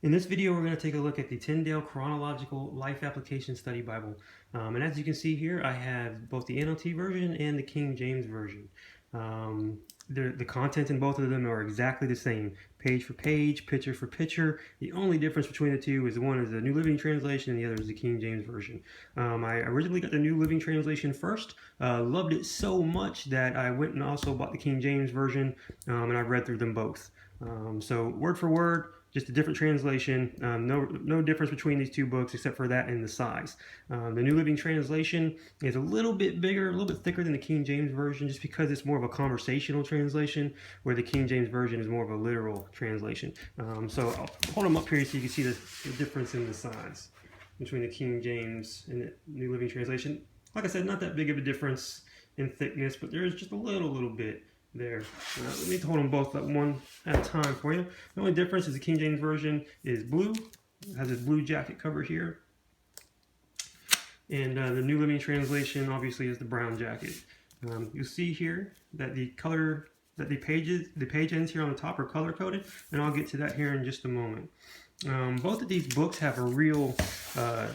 In this video, we're going to take a look at the Tyndale Chronological Life Application Study Bible. And as you can see here, I have both the NLT version and the King James version. The content in both of them are exactly the same, page for page, picture for picture. The only difference between the two is one is the New Living Translation and the other is the King James version. I originally got the New Living Translation first, loved it so much that I went and also bought the King James version, and I've read through them both. So word for word, just a different translation. No difference between these two books except for that and the size. The New Living Translation is a little bit bigger, a little bit thicker than the King James Version, just because it's more of a conversational translation, where the King James Version is more of a literal translation. So I'll hold them up here so you can see the difference in the size between the King James and the New Living Translation. Like I said, not that big of a difference in thickness, but there is just a little bit there. Let me hold them both at one at a time for you. The only difference is the King James Version is blue. It has this blue jacket cover here. And the New Living Translation obviously is the brown jacket. You'll see here that the color, that the page ends here on the top are color coded, and I'll get to that here in just a moment. Both of these books have a real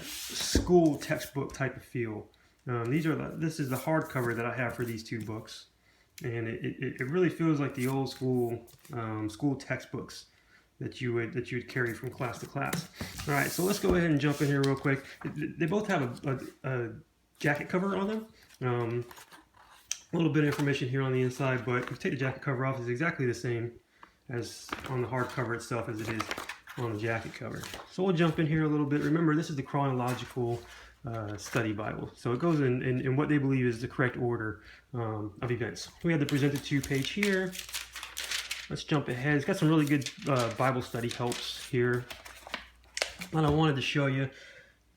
school textbook type of feel. This is the hardcover that I have for these two books. And it really feels like the old school school textbooks that you would carry from class to class. All right, so let's go ahead and jump in here real quick. They both have a jacket cover on them. A little bit of information here on the inside, but if you take the jacket cover off, it's exactly the same as on the hardcover itself as it is on the jacket cover. So we'll jump in here a little bit. Remember, this is the chronological study Bible, so it goes in what they believe is the correct order of events. We have the presented to page here. Let's jump ahead. It's got some really good Bible study helps here, and I wanted to show you,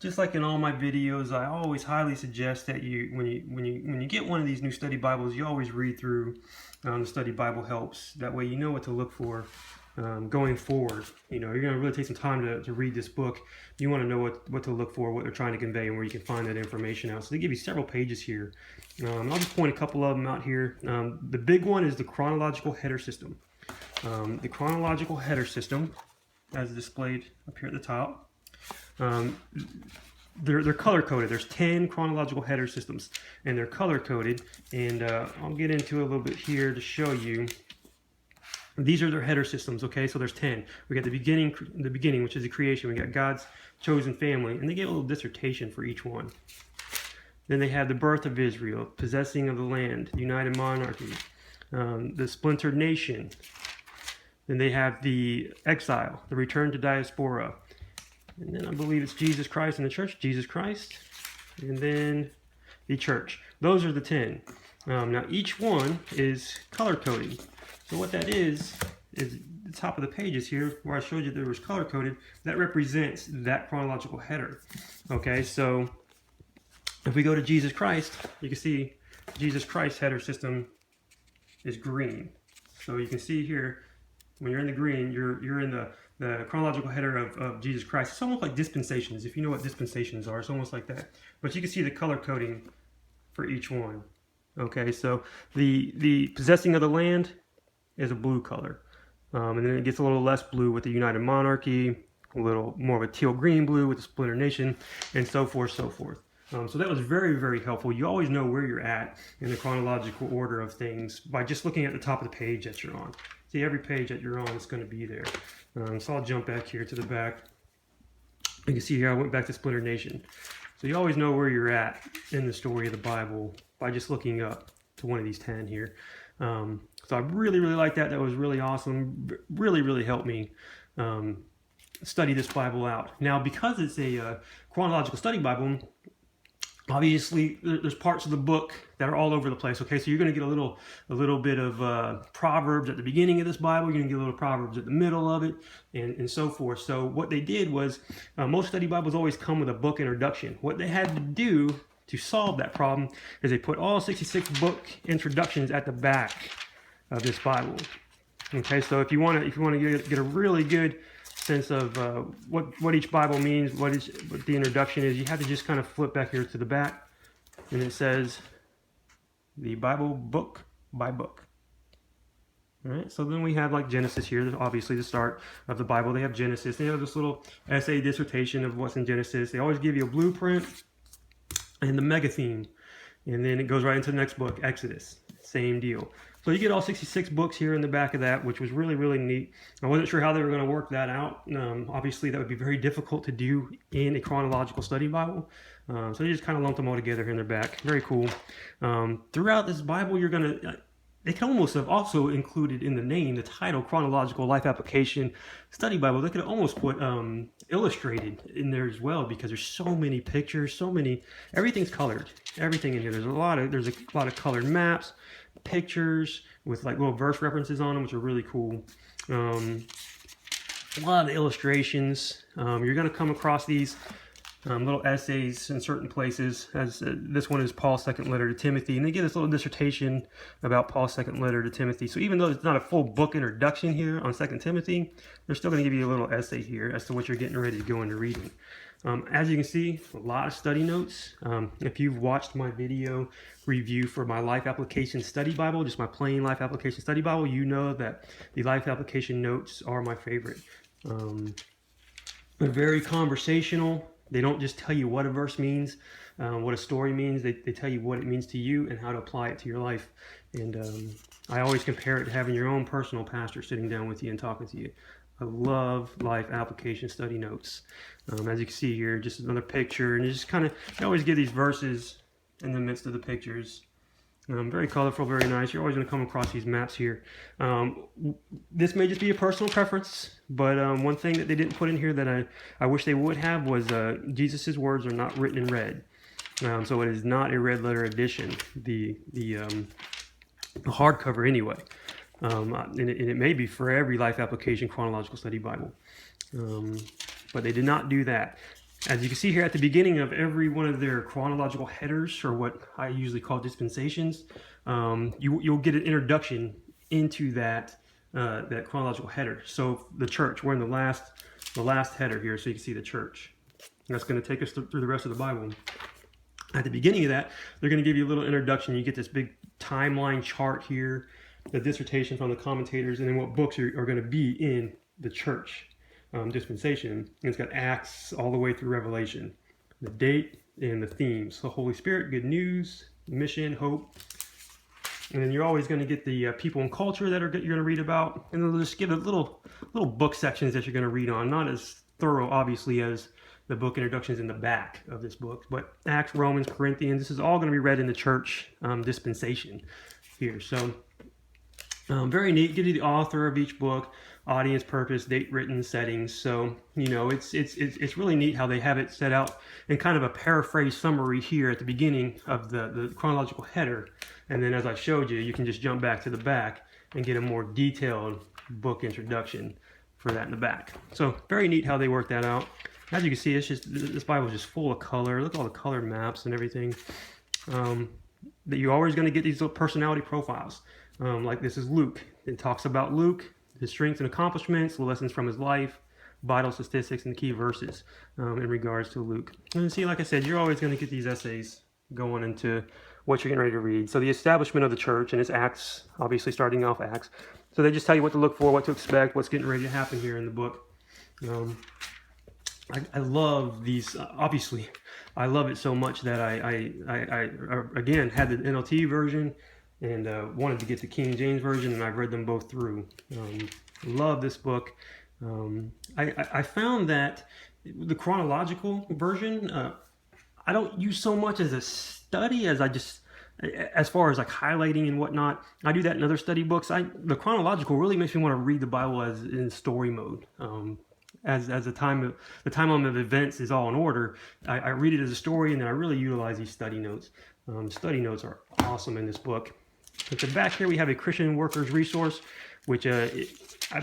just like in all my videos, I always highly suggest that when you get one of these new study Bibles, you always read through the study Bible helps. That way you know what to look for going forward. You know, you're going to really take some time to read this book. You want to know what to look for, what they're trying to convey, and where you can find that information out. So they give you several pages here. I'll just point a couple of them out here. The big one is the chronological header system. The chronological header system, as displayed up here at the top, they're color coded. There's 10 chronological header systems, and they're color coded. And I'll get into it a little bit here to show you. These are their header systems, okay? So there's 10. We got the beginning, which is the creation. We got God's chosen family, and they gave a little dissertation for each one. Then they have the birth of Israel, possessing of the land, united monarchy, the splintered nation. Then they have the exile, the return to diaspora. And then I believe it's Jesus Christ and the church, Jesus Christ. And then the church. Those are the 10. Now each one is color coded. So what that is the top of the pages here, where I showed you there was color coded, that represents that chronological header. Okay, so if we go to Jesus Christ, you can see Jesus Christ header system is green. So you can see here, when you're in the green, you're in the chronological header of Jesus Christ. It's almost like dispensations, if you know what dispensations are. It's almost like that. But you can see the color coding for each one. Okay, so the possessing of the land is a blue color, and then it gets a little less blue with the united monarchy, a little more of a teal green blue with the splinter nation, and so forth. So that was very helpful. You always know where you're at in the chronological order of things by just looking at the top of the page that you're on. See, every page that you're on is going to be there. So I'll jump back here to the back. You can see here I went back to splinter nation. So you always know where you're at in the story of the Bible by just looking up to one of these 10 here. So I really like that. That was really awesome. Really helped me study this Bible out. Now, because it's a chronological study Bible, obviously there's parts of the book that are all over the place. Okay, so you're going to get a little bit of Proverbs at the beginning of this Bible. You're going to get a little Proverbs at the middle of it, and so forth. So what they did was, most study Bibles always come with a book introduction. What they had to do to solve that problem is they put all 66 book introductions at the back of this Bible. Okay, so if you want to get a really good sense of what each Bible means, what the introduction is, you have to just kind of flip back here to the back, and it says the Bible book by book. All right, so then we have like Genesis here. There's obviously the start of the Bible. They have Genesis. They have this little essay dissertation of what's in Genesis. They always give you a blueprint and the mega theme. And then it goes right into the next book, Exodus. Same deal. So you get all 66 books here in the back of that, which was really, really neat. I wasn't sure how they were going to work that out. Obviously, that would be very difficult to do in a chronological study Bible. So they just kind of lumped them all together here in their back. Very cool. Throughout this Bible, you're going to... They could almost have also included in the name, the title, Chronological Life Application Study Bible. They could have almost put illustrated in there as well, because there's so many pictures, everything's colored. Everything in here. There's a lot of colored maps, pictures with like little verse references on them, which are really cool. A lot of illustrations. You're going to come across these little essays in certain places, as this one is Paul's second letter to Timothy, and they give this little dissertation about Paul's second letter to Timothy. So even though it's not a full book introduction here on 2 Timothy, they're still going to give you a little essay here as to what you're getting ready to go into reading. As you can see, a lot of study notes. If you've watched my video review for my Life Application Study Bible, just my plain Life Application Study Bible, you know that the Life Application notes are my favorite. They're very conversational. They don't just tell you what a verse means, what a story means. They tell you what it means to you and how to apply it to your life. And I always compare it to having your own personal pastor sitting down with you and talking to you. I love Life Application Study Notes. As you can see here, just another picture. And you just kind of, they always give these verses in the midst of the pictures. Very colorful, very nice. You're always going to come across these maps here. This may just be a personal preference, but one thing that they didn't put in here that I wish they would have was Jesus's words are not written in red. So it is not a red letter edition, the hardcover anyway. And it may be for every Life Application Chronological Study Bible. But they did not do that. As you can see here at the beginning of every one of their chronological headers, or what I usually call dispensations, you'll get an introduction into that chronological header. So the church, we're in the last header here, so you can see the church. And that's going to take us through the rest of the Bible. At the beginning of that, they're going to give you a little introduction. You get this big timeline chart here, the dissertation from the commentators, and then what books are going to be in the church dispensation. And it's got Acts all the way through Revelation, the date and the themes: the Holy Spirit, good news, mission, hope. And then you're always going to get the people and culture that you're going to read about, and they'll just give it little book sections that you're going to read on. Not as thorough, obviously, as the book introductions in the back of this book, but Acts, Romans, Corinthians, this is all going to be read in the church dispensation here. So very neat. Give you the author of each book, audience, purpose, date, written, settings. So it's really neat how they have it set out in kind of a paraphrase summary here at the beginning of the chronological header, and then as I showed you, you can just jump back to the back and get a more detailed book introduction for that in the back. So very neat how they work that out. As you can see, this Bible is just full of color. Look at all the color maps and everything. That you're always going to get these little personality profiles. Like this is Luke. It talks about Luke, his strengths and accomplishments, the lessons from his life, vital statistics, and key verses in regards to Luke. And see, like I said, you're always going to get these essays going into what you're getting ready to read. So the establishment of the church, and it's Acts, obviously starting off Acts. So they just tell you what to look for, what to expect, what's getting ready to happen here in the book. I love these. Obviously, I love it so much that I again had the NLT version and wanted to get the King James version, and I've read them both through. Love this book. I found that the chronological version I don't use so much as a study as I just, as far as like highlighting and whatnot. I do that in other study books. The chronological really makes me want to read the Bible as in story mode. As the timeline of events is all in order, I read it as a story, and then I really utilize these study notes. Study notes are awesome in this book. At the back here, we have a Christian Workers Resource, which I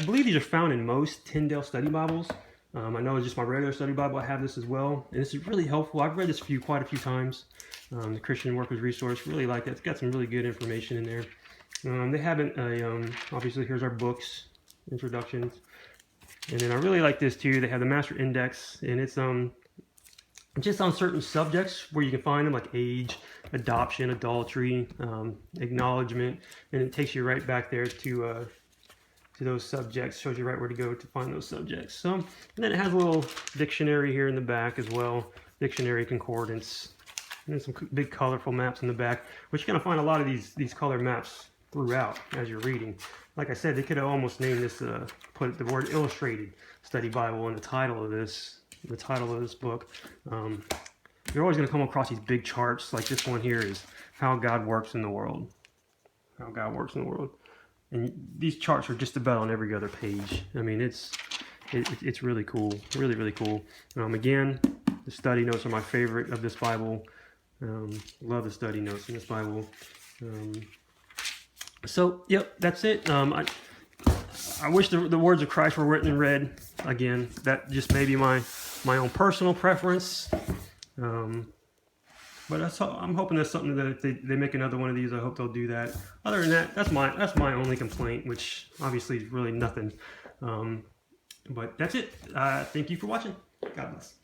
believe these are found in most Tyndale study Bibles. I know it's just my regular study Bible. I have this as well, and this is really helpful. I've read this quite a few times. The Christian Workers Resource, really like it. It's got some really good information in there. They have obviously here's our books, introductions. And then I really like this too. They have the Master Index, and it's just on certain subjects where you can find them, like age, adoption, adultery, acknowledgement, and it takes you right back there to to those subjects. Shows you right where to go to find those subjects. So, and then it has a little dictionary here in the back as well. Dictionary concordance. And then some big colorful maps in the back, which you're going to find a lot of these color maps throughout as you're reading. Like I said, they could have almost named this, put the word illustrated study Bible in the title of this book. You're always going to come across these big charts, like this one here is how God works in the world. How God works in the world. And these charts are just about on every other page. I mean, it's really cool, really, really cool. Again, the study notes are my favorite of this Bible. Love the study notes in this Bible. So, yep, that's it. I wish the words of Christ were written in red. Again, that just may be my own personal preference. But I'm hoping that's something that if they make another one of these, I hope they'll do that. Other than that, that's my only complaint, which obviously is really nothing. But that's it. Thank you for watching. God bless.